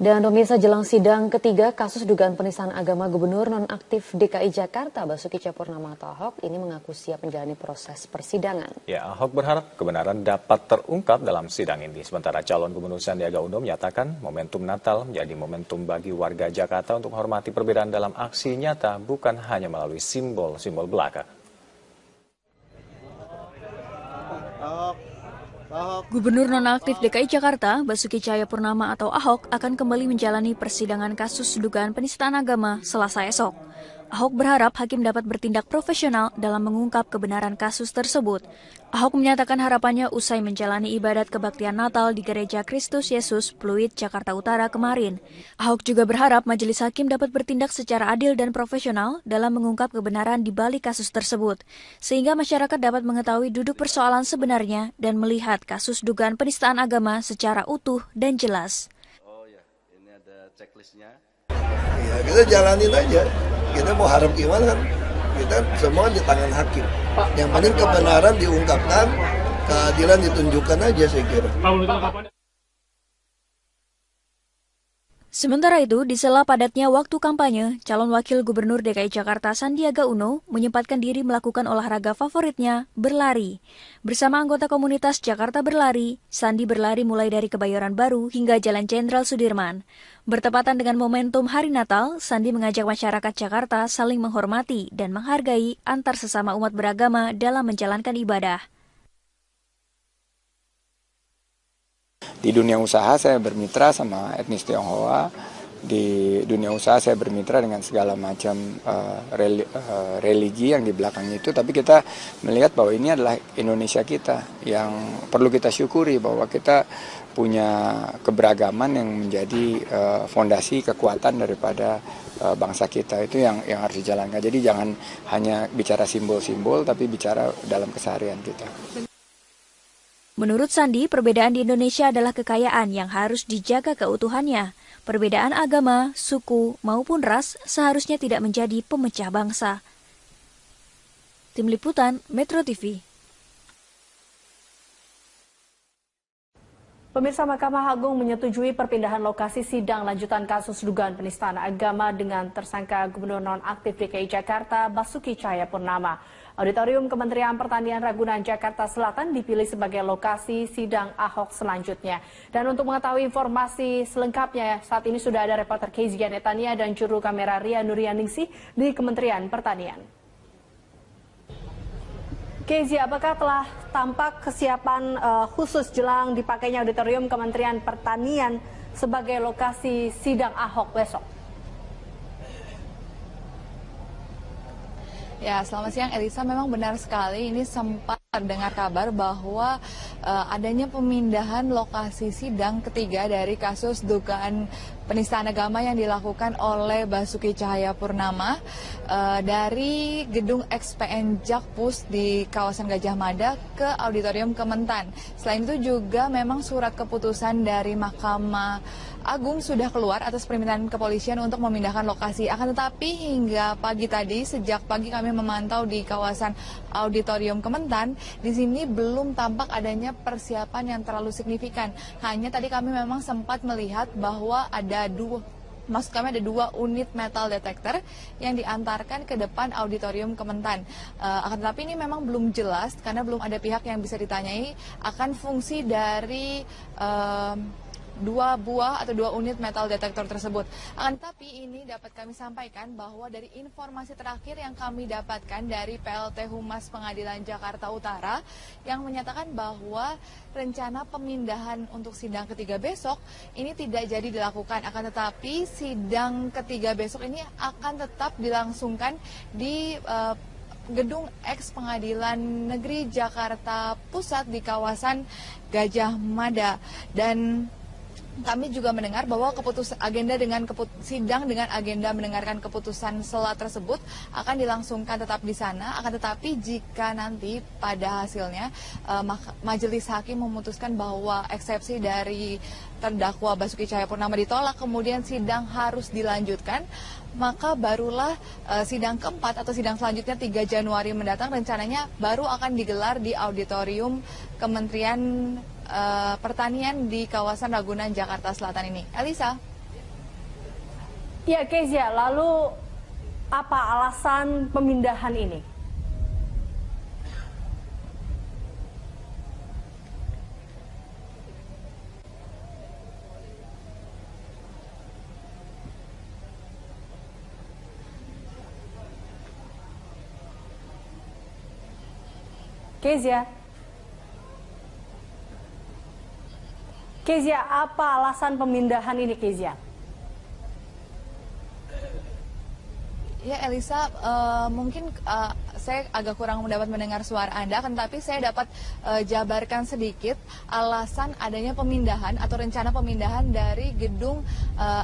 Dan pemirsa, jelang sidang ketiga kasus dugaan penistaan agama Gubernur nonaktif DKI Jakarta Basuki Cahayapurnama atau Ahok ini mengaku siap menjalani proses persidangan. Ya, Ahok berharap kebenaran dapat terungkap dalam sidang ini. Sementara calon Gubernur Sandiaga Uno menyatakan momentum Natal menjadi momentum bagi warga Jakarta untuk menghormati perbedaan dalam aksi nyata, bukan hanya melalui simbol-simbol belaka. Gubernur nonaktif DKI Jakarta, Basuki Cahayapurnama atau Ahok, akan kembali menjalani persidangan kasus dugaan penistaan agama Selasa esok. Ahok berharap hakim dapat bertindak profesional dalam mengungkap kebenaran kasus tersebut. Ahok menyatakan harapannya usai menjalani ibadat kebaktian Natal di Gereja Kristus Yesus, Pluit, Jakarta Utara kemarin. Ahok juga berharap majelis hakim dapat bertindak secara adil dan profesional dalam mengungkap kebenaran di balik kasus tersebut, sehingga masyarakat dapat mengetahui duduk persoalan sebenarnya dan melihat kasus dugaan penistaan agama secara utuh dan jelas. Oh ya, ini ada checklistnya. Ya, kita jalanin aja. Kita mau harap gimana kan? Kita semua di tangan hakim. Yang penting kebenaran diungkapkan, keadilan ditunjukkan aja saya kira. Sementara itu, di sela padatnya waktu kampanye, calon wakil gubernur DKI Jakarta Sandiaga Uno menyempatkan diri melakukan olahraga favoritnya, berlari. Bersama anggota komunitas Jakarta Berlari, Sandi berlari mulai dari Kebayoran Baru hingga Jalan Jenderal Sudirman. Bertepatan dengan momentum Hari Natal, Sandi mengajak masyarakat Jakarta saling menghormati dan menghargai antar sesama umat beragama dalam menjalankan ibadah. Di dunia usaha saya bermitra sama etnis Tionghoa, di dunia usaha saya bermitra dengan segala macam religi yang di belakangnya itu, tapi kita melihat bahwa ini adalah Indonesia kita yang perlu kita syukuri, bahwa kita punya keberagaman yang menjadi fondasi kekuatan daripada bangsa kita. Itu yang harus dijalankan. Jadi jangan hanya bicara simbol-simbol, tapi bicara dalam keseharian kita. Menurut Sandi, perbedaan di Indonesia adalah kekayaan yang harus dijaga keutuhannya. Perbedaan agama, suku, maupun ras seharusnya tidak menjadi pemecah bangsa. Tim Liputan, Metro TV. Pemirsa, Mahkamah Agung menyetujui perpindahan lokasi sidang lanjutan kasus dugaan penistaan agama dengan tersangka Gubernur nonaktif DKI Jakarta Basuki Cahayapurnama. Auditorium Kementerian Pertanian Ragunan, Jakarta Selatan dipilih sebagai lokasi sidang Ahok selanjutnya. Dan untuk mengetahui informasi selengkapnya, saat ini sudah ada reporter Kezia Ganetania dan juru kamera Ria Nurianingsih di Kementerian Pertanian. Kezia, apakah telah tampak kesiapan khusus jelang dipakainya Auditorium Kementerian Pertanian sebagai lokasi sidang Ahok besok? Ya, selamat siang Elisa. Memang benar sekali, ini sempat terdengar kabar bahwa adanya pemindahan lokasi sidang ketiga dari kasus dugaan penistaan agama yang dilakukan oleh Basuki Cahayapurnama dari gedung XPN Jakpus di kawasan Gajah Mada ke Auditorium Kementan. Selain itu juga memang surat keputusan dari Mahkamah Agung sudah keluar atas permintaan kepolisian untuk memindahkan lokasi. Akan tetapi hingga pagi tadi, sejak pagi kami memantau di kawasan Auditorium Kementan, di sini belum tampak adanya persiapan yang terlalu signifikan. Hanya tadi kami memang sempat melihat bahwa ada dua unit metal detector yang diantarkan ke depan Auditorium Kementan. Akan tetapi ini memang belum jelas karena belum ada pihak yang bisa ditanyai akan fungsi dari dua unit metal detektor tersebut. Akan tetapi ini dapat kami sampaikan bahwa dari informasi terakhir yang kami dapatkan dari PLT Humas Pengadilan Jakarta Utara yang menyatakan bahwa rencana pemindahan untuk sidang ketiga besok ini tidak jadi dilakukan. Akan tetapi sidang ketiga besok ini akan tetap dilangsungkan di Gedung X Pengadilan Negeri Jakarta Pusat di kawasan Gajah Mada. Dan kami juga mendengar bahwa sidang dengan agenda mendengarkan keputusan sela tersebut akan dilangsungkan tetap di sana. Akan tetapi jika nanti pada hasilnya majelis hakim memutuskan bahwa eksepsi dari terdakwa Basuki Cahayapurnama ditolak, kemudian sidang harus dilanjutkan, maka barulah sidang keempat atau sidang selanjutnya 3 Januari mendatang rencananya baru akan digelar di Auditorium Kementerian Pertanian di kawasan Ragunan, Jakarta Selatan ini. Elisa. Ya, Kezia, lalu apa alasan pemindahan ini? Kezia, apa alasan pemindahan ini, Kezia? Ya, Elisa, mungkin saya agak kurang dapat mendengar suara Anda, tetapi saya dapat jabarkan sedikit alasan adanya pemindahan atau rencana pemindahan dari gedung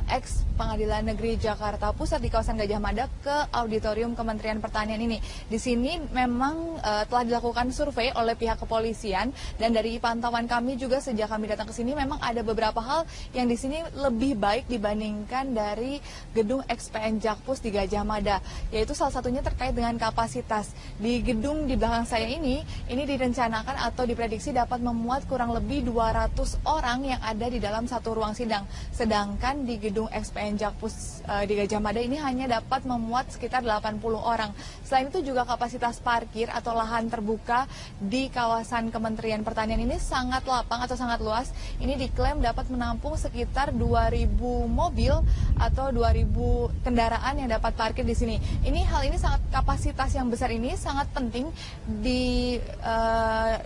ex Pengadilan Negeri Jakarta Pusat di kawasan Gajah Mada ke Auditorium Kementerian Pertanian ini. Di sini memang telah dilakukan survei oleh pihak kepolisian, dan dari pantauan kami juga sejak kami datang ke sini memang ada beberapa hal yang di sini lebih baik dibandingkan dari gedung ex PN Jakpus di Gajah Mada, yaitu salah satunya terkait dengan kapasitas. Di gedung di belakang saya ini direncanakan atau diprediksi dapat memuat kurang lebih 200 orang yang ada di dalam satu ruang sidang. Sedangkan di gedung XPN Jakpus di Gajah Mada ini hanya dapat memuat sekitar 80 orang. Selain itu juga kapasitas parkir atau lahan terbuka di kawasan Kementerian Pertanian ini sangat lapang atau sangat luas. Ini diklaim dapat menampung sekitar 2.000 mobil atau 2.000 kendaraan yang dapat parkir di sini. Hal ini sangat, kapasitas yang besar ini sangat penting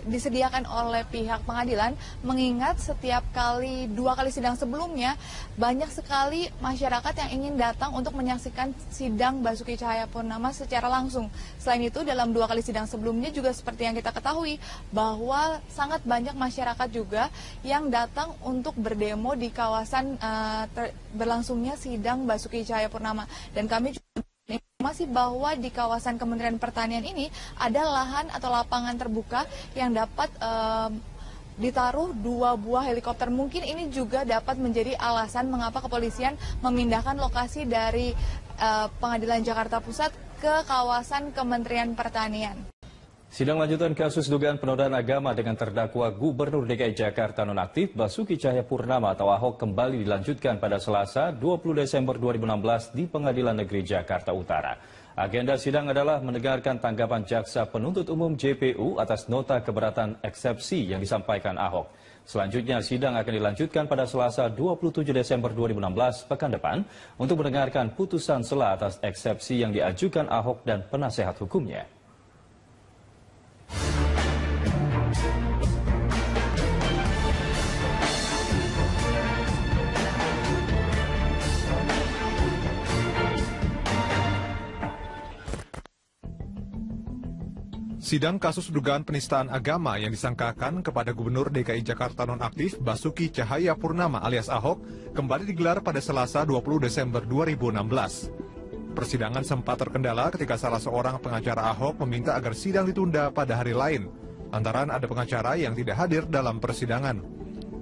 disediakan oleh pihak pengadilan, mengingat setiap kali 2 kali sidang sebelumnya banyak sekali masyarakat yang ingin datang untuk menyaksikan sidang Basuki Cahayapurnama secara langsung. Selain itu, dalam 2 kali sidang sebelumnya juga seperti yang kita ketahui bahwa sangat banyak masyarakat juga yang datang untuk berdemo di kawasan berlangsungnya sidang Basuki Cahayapurnama. Dan kami juga informasi bahwa di kawasan Kementerian Pertanian ini ada lahan atau lapangan terbuka yang dapat ditaruh 2 buah helikopter. Mungkin ini juga dapat menjadi alasan mengapa kepolisian memindahkan lokasi dari Pengadilan Jakarta Pusat ke kawasan Kementerian Pertanian. Sidang lanjutan kasus dugaan penodaan agama dengan terdakwa Gubernur DKI Jakarta nonaktif Basuki Cahayapurnama atau Ahok kembali dilanjutkan pada Selasa 20 Desember 2016 di Pengadilan Negeri Jakarta Utara. Agenda sidang adalah mendengarkan tanggapan jaksa penuntut umum JPU atas nota keberatan eksepsi yang disampaikan Ahok. Selanjutnya sidang akan dilanjutkan pada Selasa 27 Desember 2016 pekan depan untuk mendengarkan putusan sela atas eksepsi yang diajukan Ahok dan penasehat hukumnya. Sidang kasus dugaan penistaan agama yang disangkakan kepada Gubernur DKI Jakarta nonaktif Basuki Cahayapurnama alias Ahok kembali digelar pada Selasa 20 Desember 2016. Persidangan sempat terkendala ketika salah seorang pengacara Ahok meminta agar sidang ditunda pada hari lain, lantaran ada pengacara yang tidak hadir dalam persidangan.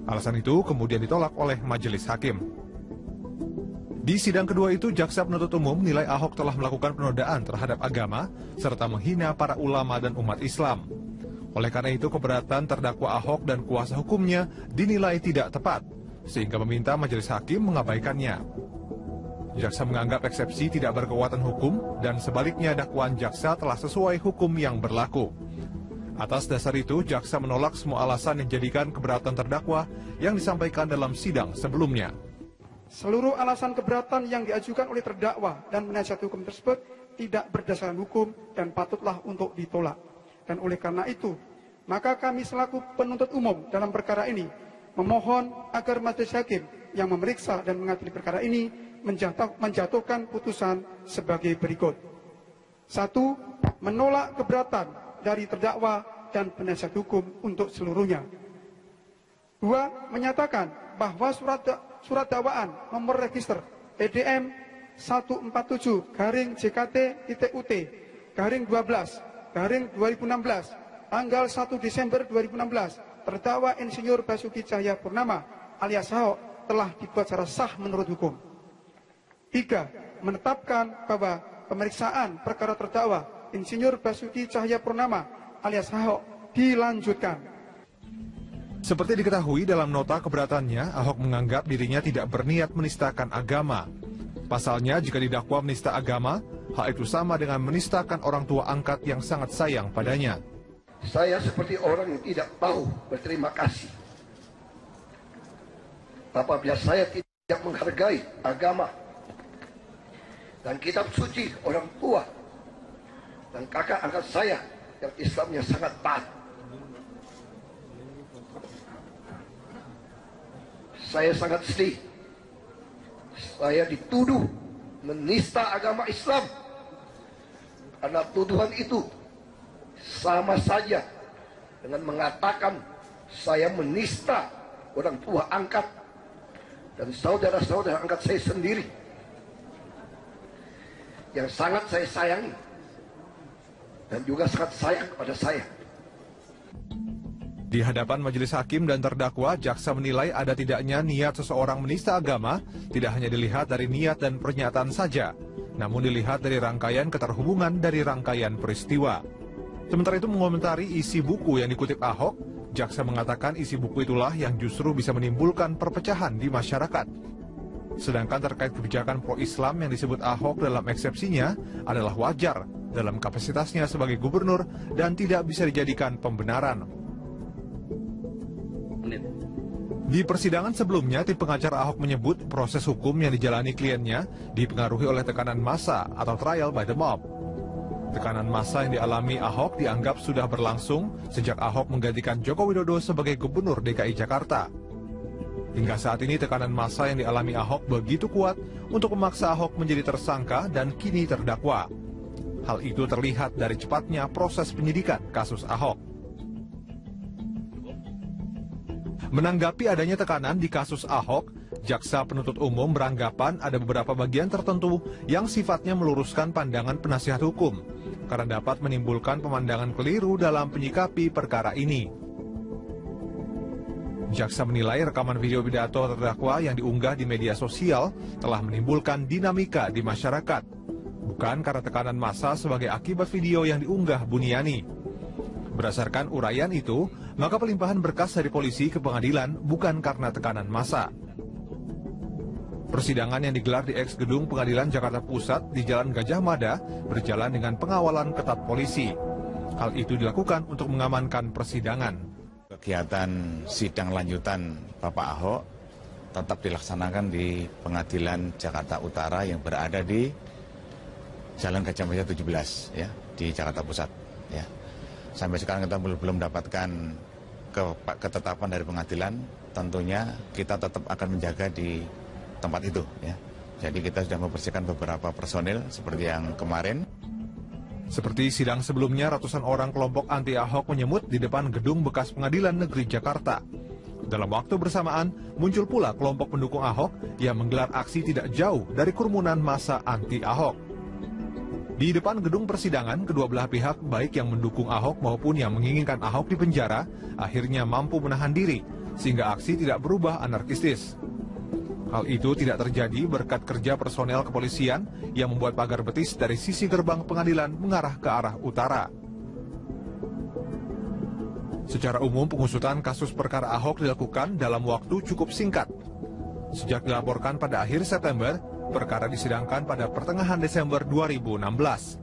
Alasan itu kemudian ditolak oleh majelis hakim. Di sidang kedua itu, jaksa penuntut umum menilai Ahok telah melakukan penodaan terhadap agama serta menghina para ulama dan umat Islam. Oleh karena itu, keberatan terdakwa Ahok dan kuasa hukumnya dinilai tidak tepat, sehingga meminta majelis hakim mengabaikannya. Jaksa menganggap eksepsi tidak berkekuatan hukum dan sebaliknya dakwaan jaksa telah sesuai hukum yang berlaku. Atas dasar itu, jaksa menolak semua alasan yang dijadikan keberatan terdakwa yang disampaikan dalam sidang sebelumnya. Seluruh alasan keberatan yang diajukan oleh terdakwa dan penasihat hukum tersebut tidak berdasarkan hukum dan patutlah untuk ditolak. Dan oleh karena itu, maka kami selaku penuntut umum dalam perkara ini memohon agar majelis hakim yang memeriksa dan mengadili perkara ini menjatuhkan putusan sebagai berikut. 1. Menolak keberatan dari terdakwa dan penasihat hukum untuk seluruhnya. 2. Menyatakan bahwa surat dakwaan nomor register PDM 147-JKT-UT-12-2016 tanggal 1 Desember 2016 terdakwa Insinyur Basuki Cahayapurnama alias Ahok telah dibuat secara sah menurut hukum. 3. Menetapkan bahwa pemeriksaan perkara terdakwa Insinyur Basuki Cahayapurnama alias Ahok dilanjutkan. Seperti diketahui dalam nota keberatannya, Ahok menganggap dirinya tidak berniat menistakan agama. Pasalnya, jika didakwa menista agama, hal itu sama dengan menistakan orang tua angkat yang sangat sayang padanya. Saya seperti orang yang tidak tahu berterima kasih apabila saya tidak menghargai agama dan kitab suci orang tua dan kakak angkat saya yang Islamnya sangat taat. Saya sangat sedih. Saya dituduh menista agama Islam. Karena tuduhan itu sama saja dengan mengatakan saya menista orang tua angkat dan saudara-saudara angkat saya sendiri yang sangat saya sayangi dan juga sangat sayang kepada saya. Di hadapan majelis hakim dan terdakwa, jaksa menilai ada tidaknya niat seseorang menista agama tidak hanya dilihat dari niat dan pernyataan saja, namun dilihat dari rangkaian keterhubungan dari rangkaian peristiwa. Sementara itu mengomentari isi buku yang dikutip Ahok, jaksa mengatakan isi buku itulah yang justru bisa menimbulkan perpecahan di masyarakat. Sedangkan terkait kebijakan pro-Islam yang disebut Ahok dalam eksepsinya adalah wajar dalam kapasitasnya sebagai gubernur dan tidak bisa dijadikan pembenaran. Di persidangan sebelumnya, tim pengacara Ahok menyebut proses hukum yang dijalani kliennya dipengaruhi oleh tekanan massa atau trial by the mob. Tekanan massa yang dialami Ahok dianggap sudah berlangsung sejak Ahok menggantikan Joko Widodo sebagai gubernur DKI Jakarta. Hingga saat ini tekanan massa yang dialami Ahok begitu kuat untuk memaksa Ahok menjadi tersangka dan kini terdakwa. Hal itu terlihat dari cepatnya proses penyidikan kasus Ahok. Menanggapi adanya tekanan di kasus Ahok, jaksa penuntut umum beranggapan ada beberapa bagian tertentu yang sifatnya meluruskan pandangan penasihat hukum, karena dapat menimbulkan pemandangan keliru dalam menyikapi perkara ini. Jaksa menilai rekaman video pidato terdakwa yang diunggah di media sosial telah menimbulkan dinamika di masyarakat, bukan karena tekanan massa sebagai akibat video yang diunggah Buniani. Berdasarkan uraian itu, maka pelimpahan berkas dari polisi ke pengadilan bukan karena tekanan massa. Persidangan yang digelar di eks-gedung Pengadilan Jakarta Pusat di Jalan Gajah Mada berjalan dengan pengawalan ketat polisi. Hal itu dilakukan untuk mengamankan persidangan. Kegiatan sidang lanjutan Bapak Ahok tetap dilaksanakan di Pengadilan Jakarta Utara yang berada di Jalan Gajah Mada 17 ya, di Jakarta Pusat ya. Sampai sekarang kita belum mendapatkan ketetapan dari pengadilan, tentunya kita tetap akan menjaga di tempat itu ya. Jadi kita sudah membersihkan beberapa personil seperti yang kemarin. Seperti sidang sebelumnya, ratusan orang kelompok anti Ahok menyemut di depan gedung bekas Pengadilan Negeri Jakarta. Dalam waktu bersamaan, muncul pula kelompok pendukung Ahok yang menggelar aksi tidak jauh dari kerumunan massa anti Ahok. Di depan gedung persidangan, kedua belah pihak, baik yang mendukung Ahok maupun yang menginginkan Ahok dipenjara, akhirnya mampu menahan diri, sehingga aksi tidak berubah anarkistis. Hal itu tidak terjadi berkat kerja personel kepolisian yang membuat pagar betis dari sisi gerbang pengadilan mengarah ke arah utara. Secara umum, pengusutan kasus perkara Ahok dilakukan dalam waktu cukup singkat. Sejak dilaporkan pada akhir September, perkara disidangkan pada pertengahan Desember 2016.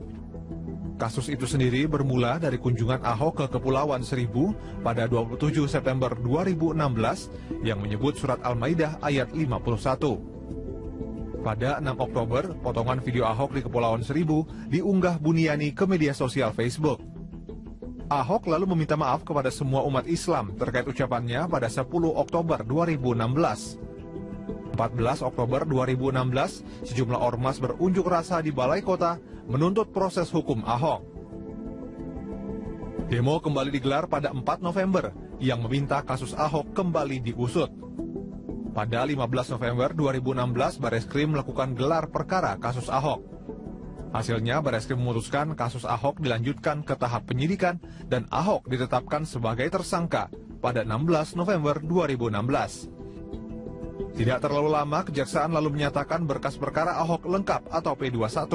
Kasus itu sendiri bermula dari kunjungan Ahok ke Kepulauan Seribu pada 27 September 2016 yang menyebut surat Al-Maidah ayat 51. Pada 6 Oktober, potongan video Ahok di Kepulauan Seribu diunggah Buniani ke media sosial Facebook. Ahok lalu meminta maaf kepada semua umat Islam terkait ucapannya pada 10 Oktober 2016. 14 Oktober 2016, sejumlah ormas berunjuk rasa di Balai Kota menuntut proses hukum Ahok. Demo kembali digelar pada 4 November yang meminta kasus Ahok kembali diusut. Pada 15 November 2016, Bareskrim melakukan gelar perkara kasus Ahok. Hasilnya, Bareskrim memutuskan kasus Ahok dilanjutkan ke tahap penyidikan dan Ahok ditetapkan sebagai tersangka pada 16 November 2016. Tidak terlalu lama, Kejaksaan lalu menyatakan berkas perkara Ahok lengkap atau P21.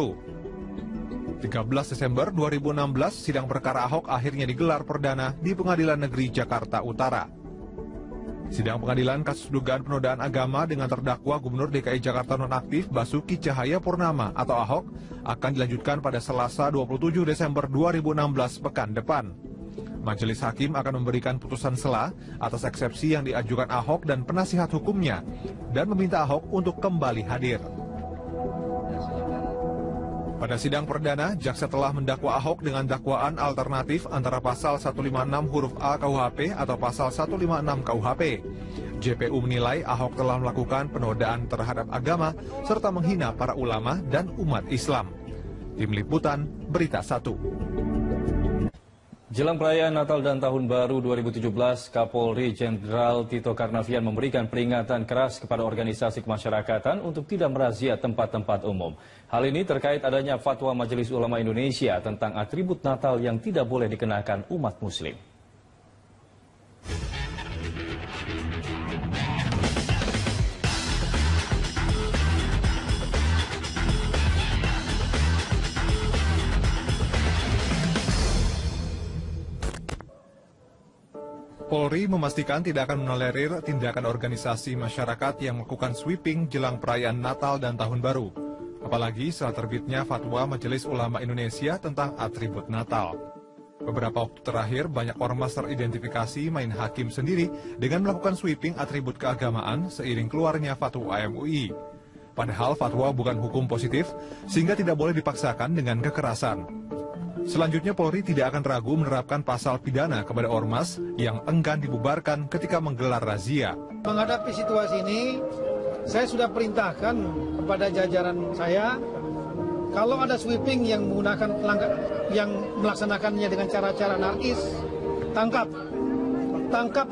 13 Desember 2016, sidang perkara Ahok akhirnya digelar perdana di Pengadilan Negeri Jakarta Utara. Sidang pengadilan kasus dugaan penodaan agama dengan terdakwa Gubernur DKI Jakarta nonaktif Basuki Cahayapurnama atau Ahok akan dilanjutkan pada Selasa 27 Desember 2016 pekan depan. Majelis Hakim akan memberikan putusan sela atas eksepsi yang diajukan Ahok dan penasihat hukumnya dan meminta Ahok untuk kembali hadir. Pada sidang perdana, jaksa telah mendakwa Ahok dengan dakwaan alternatif antara pasal 156 huruf A KUHP atau pasal 156 KUHP. JPU menilai Ahok telah melakukan penodaan terhadap agama serta menghina para ulama dan umat Islam. Tim Liputan, Berita 1. Jelang perayaan Natal dan Tahun Baru 2017, Kapolri Jenderal Tito Karnavian memberikan peringatan keras kepada organisasi kemasyarakatan untuk tidak merazia tempat-tempat umum. Hal ini terkait adanya fatwa Majelis Ulama Indonesia tentang atribut Natal yang tidak boleh dikenakan umat Muslim. Polri memastikan tidak akan menolerir tindakan organisasi masyarakat yang melakukan sweeping jelang perayaan Natal dan Tahun Baru. Apalagi setelah terbitnya fatwa Majelis Ulama Indonesia tentang atribut Natal. Beberapa waktu terakhir, banyak ormas teridentifikasi main hakim sendiri dengan melakukan sweeping atribut keagamaan seiring keluarnya fatwa MUI. Padahal fatwa bukan hukum positif, sehingga tidak boleh dipaksakan dengan kekerasan. Selanjutnya, Polri tidak akan ragu menerapkan pasal pidana kepada ormas yang enggan dibubarkan ketika menggelar razia. Menghadapi situasi ini, saya sudah perintahkan kepada jajaran saya, kalau ada sweeping yang menggunakan yang melaksanakannya dengan cara-cara anarkis, tangkap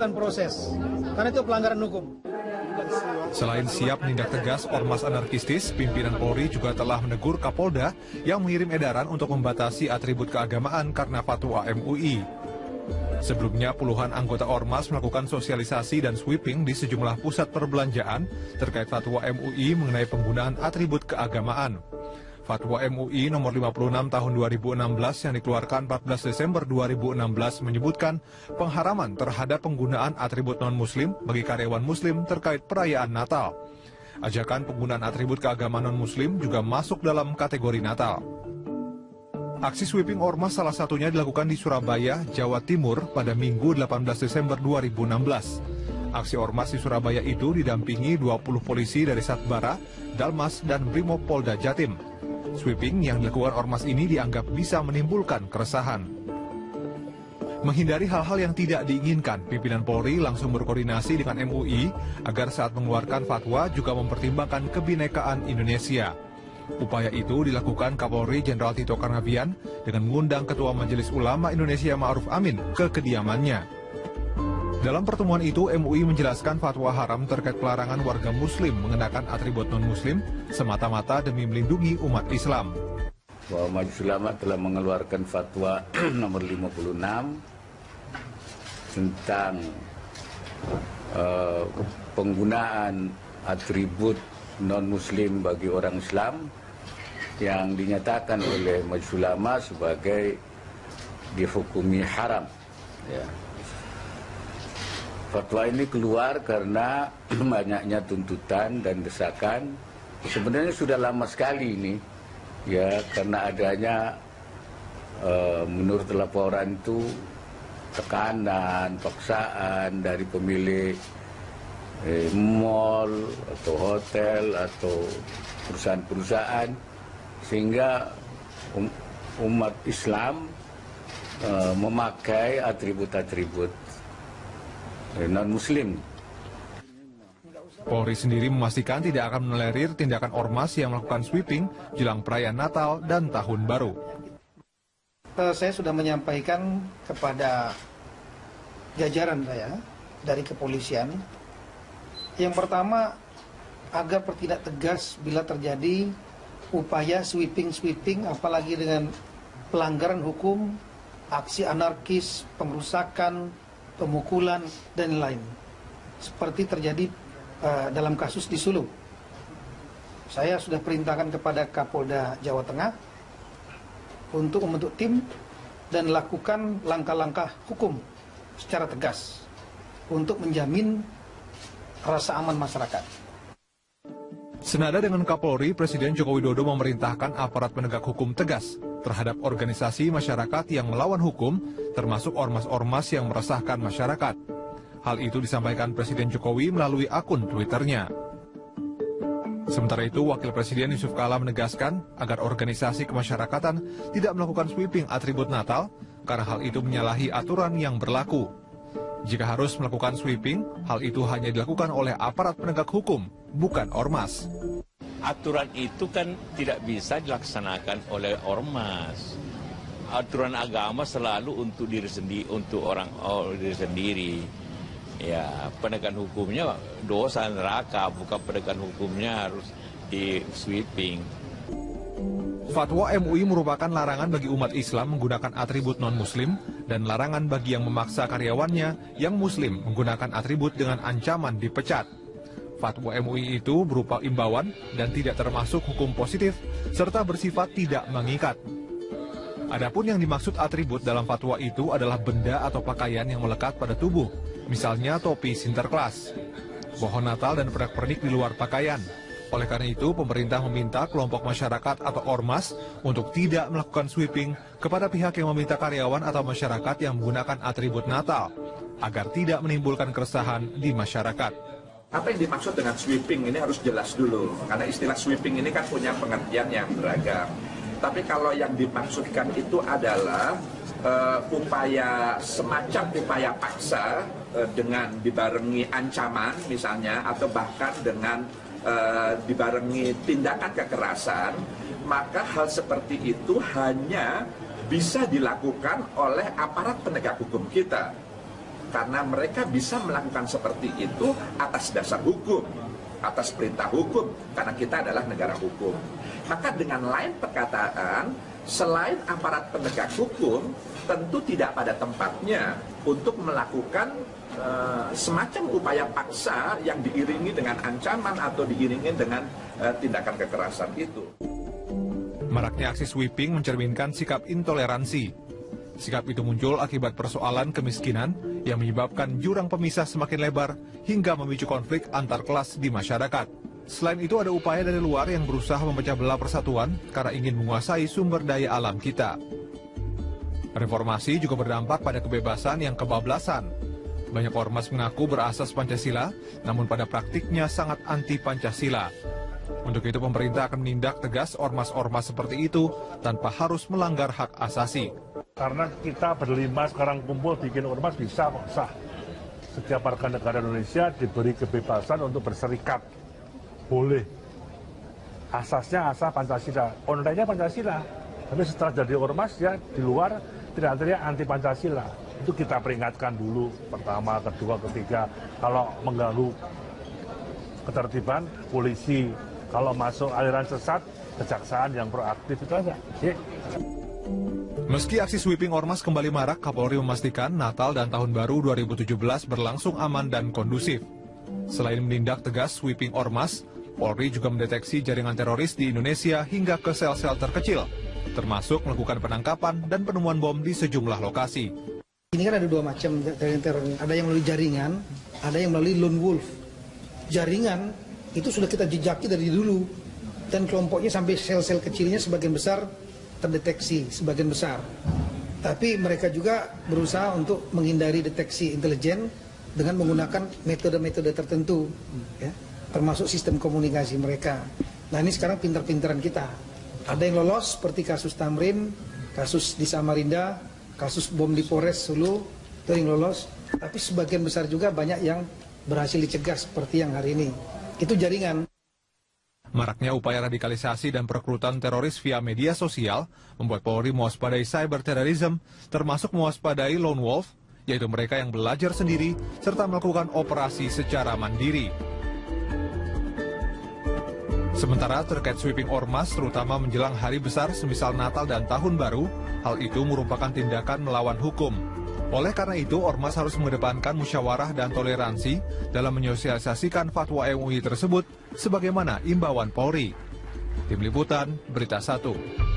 dan proses, karena itu pelanggaran hukum. Selain siap menindak tegas ormas anarkistis, pimpinan Polri juga telah menegur Kapolda yang mengirim edaran untuk membatasi atribut keagamaan karena fatwa MUI. Sebelumnya, puluhan anggota ormas melakukan sosialisasi dan sweeping di sejumlah pusat perbelanjaan terkait fatwa MUI mengenai penggunaan atribut keagamaan. Fatwa MUI nomor 56 tahun 2016 yang dikeluarkan 14 Desember 2016 menyebutkan pengharaman terhadap penggunaan atribut non-muslim bagi karyawan muslim terkait perayaan Natal. Ajakan penggunaan atribut keagamaan non-muslim juga masuk dalam kategori Natal. Aksi sweeping ormas salah satunya dilakukan di Surabaya, Jawa Timur pada Minggu 18 Desember 2016. Aksi ormas di Surabaya itu didampingi 20 polisi dari Satbara, Dalmas, dan Brimob Polda Jatim. Sweeping yang dilakukan ormas ini dianggap bisa menimbulkan keresahan. Menghindari hal-hal yang tidak diinginkan, pimpinan Polri langsung berkoordinasi dengan MUI agar saat mengeluarkan fatwa juga mempertimbangkan kebinekaan Indonesia. Upaya itu dilakukan Kapolri Jenderal Tito Karnavian dengan mengundang Ketua Majelis Ulama Indonesia Ma'ruf Amin ke kediamannya. Dalam pertemuan itu, MUI menjelaskan fatwa haram terkait pelarangan warga muslim mengenakan atribut non-muslim semata-mata demi melindungi umat Islam. Bahwa Majelis Ulama telah mengeluarkan fatwa nomor 56 tentang penggunaan atribut non-muslim bagi orang Islam yang dinyatakan oleh Majelis Ulama sebagai dihukumi haram. Ya. Fatwa ini keluar karena banyaknya tuntutan dan desakan. Sebenarnya sudah lama sekali ini, ya, karena adanya menurut laporan itu tekanan, paksaan dari pemilik mall atau hotel atau perusahaan-perusahaan, sehingga umat Islam memakai atribut-atribut non-muslim. Polri sendiri memastikan tidak akan menolerir tindakan ormas yang melakukan sweeping jelang perayaan Natal dan Tahun Baru. Saya sudah menyampaikan kepada jajaran saya dari kepolisian, yang pertama agar bertindak tegas bila terjadi upaya sweeping, apalagi dengan pelanggaran hukum, aksi anarkis, pengrusakan, pemukulan, dan lain. Seperti terjadi dalam kasus di Sulu. Saya sudah perintahkan kepada Kapolda Jawa Tengah untuk membentuk tim dan lakukan langkah-langkah hukum secara tegas untuk menjamin rasa aman masyarakat. Senada dengan Kapolri, Presiden Joko Widodo memerintahkan aparat penegak hukum tegas terhadap organisasi masyarakat yang melawan hukum, termasuk ormas-ormas yang meresahkan masyarakat. Hal itu disampaikan Presiden Jokowi melalui akun Twitternya. Sementara itu, Wakil Presiden Yusuf Kala menegaskan agar organisasi kemasyarakatan tidak melakukan sweeping atribut Natal karena hal itu menyalahi aturan yang berlaku. Jika harus melakukan sweeping, hal itu hanya dilakukan oleh aparat penegak hukum, bukan ormas. Aturan itu kan tidak bisa dilaksanakan oleh ormas. Aturan agama selalu untuk diri sendiri, untuk diri sendiri. Ya, penegakan hukumnya dosa neraka, bukan penegakan hukumnya harus di sweeping. Fatwa MUI merupakan larangan bagi umat Islam menggunakan atribut non-muslim dan larangan bagi yang memaksa karyawannya yang muslim menggunakan atribut dengan ancaman dipecat. Fatwa MUI itu berupa imbauan dan tidak termasuk hukum positif serta bersifat tidak mengikat. Adapun yang dimaksud atribut dalam fatwa itu adalah benda atau pakaian yang melekat pada tubuh, misalnya topi Sinterklas, pohon Natal dan pernak-pernik di luar pakaian. Oleh karena itu, pemerintah meminta kelompok masyarakat atau ormas untuk tidak melakukan sweeping kepada pihak yang meminta karyawan atau masyarakat yang menggunakan atribut Natal, agar tidak menimbulkan keresahan di masyarakat. Apa yang dimaksud dengan sweeping ini harus jelas dulu, karena istilah sweeping ini kan punya pengertian yang beragam. Tapi kalau yang dimaksudkan itu adalah semacam upaya paksa dengan dibarengi ancaman misalnya, atau bahkan dengan dibarengi tindakan kekerasan, maka hal seperti itu hanya bisa dilakukan oleh aparat penegak hukum kita. Karena mereka bisa melakukan seperti itu atas dasar hukum, atas perintah hukum, karena kita adalah negara hukum. Maka dengan lain perkataan, selain aparat penegak hukum, tentu tidak pada tempatnya untuk melakukan semacam upaya paksa yang diiringi dengan ancaman atau diiringi dengan tindakan kekerasan itu. Maraknya aksi sweeping mencerminkan sikap intoleransi. Sikap itu muncul akibat persoalan kemiskinan yang menyebabkan jurang pemisah semakin lebar hingga memicu konflik antar kelas di masyarakat. Selain itu ada upaya dari luar yang berusaha memecah belah persatuan karena ingin menguasai sumber daya alam kita. Reformasi juga berdampak pada kebebasan yang kebablasan. Banyak ormas mengaku berasas Pancasila, namun pada praktiknya sangat anti-Pancasila. Untuk itu pemerintah akan menindak tegas ormas-ormas seperti itu tanpa harus melanggar hak asasi. Karena kita berlima sekarang kumpul bikin ormas bisa kok, sah. Setiap warga negara Indonesia diberi kebebasan untuk berserikat. Boleh. Asasnya asas Pancasila. Kontennya Pancasila. Tapi setelah jadi ormas ya di luar tidak anti Pancasila. Itu kita peringatkan dulu. Pertama, kedua, ketiga. Kalau mengganggu ketertiban, polisi. Kalau masuk aliran sesat, kejaksaan yang proaktif itu aja. Meski aksi sweeping ormas kembali marak, Kapolri memastikan Natal dan Tahun Baru 2017 berlangsung aman dan kondusif. Selain menindak tegas sweeping ormas, Polri juga mendeteksi jaringan teroris di Indonesia hingga ke sel-sel terkecil, termasuk melakukan penangkapan dan penemuan bom di sejumlah lokasi. Ini kan ada dua macam teror. Ada yang melalui jaringan, ada yang melalui lone wolf. Jaringan itu sudah kita jejaki dari dulu, dan kelompoknya sampai sel-sel kecilnya sebagian besar terdeteksi, sebagian besar. Tapi mereka juga berusaha untuk menghindari deteksi intelijen dengan menggunakan metode-metode tertentu, ya, termasuk sistem komunikasi mereka. Nah ini sekarang pintar-pintaran kita. Ada yang lolos seperti kasus Tamrin, kasus di Samarinda, kasus bom di Polres Sulu, itu yang lolos. Tapi sebagian besar juga banyak yang berhasil dicegah seperti yang hari ini. Itu jaringan. Maraknya upaya radikalisasi dan perekrutan teroris via media sosial membuat Polri mewaspadai cyberterrorism, termasuk mewaspadai lone wolf, yaitu mereka yang belajar sendiri serta melakukan operasi secara mandiri. Sementara terkait sweeping ormas, terutama menjelang hari besar semisal Natal dan Tahun Baru, hal itu merupakan tindakan melawan hukum. Oleh karena itu, ormas harus mengedepankan musyawarah dan toleransi dalam menyosialisasikan fatwa MUI tersebut sebagaimana imbauan Polri. Tim Liputan, Berita 1.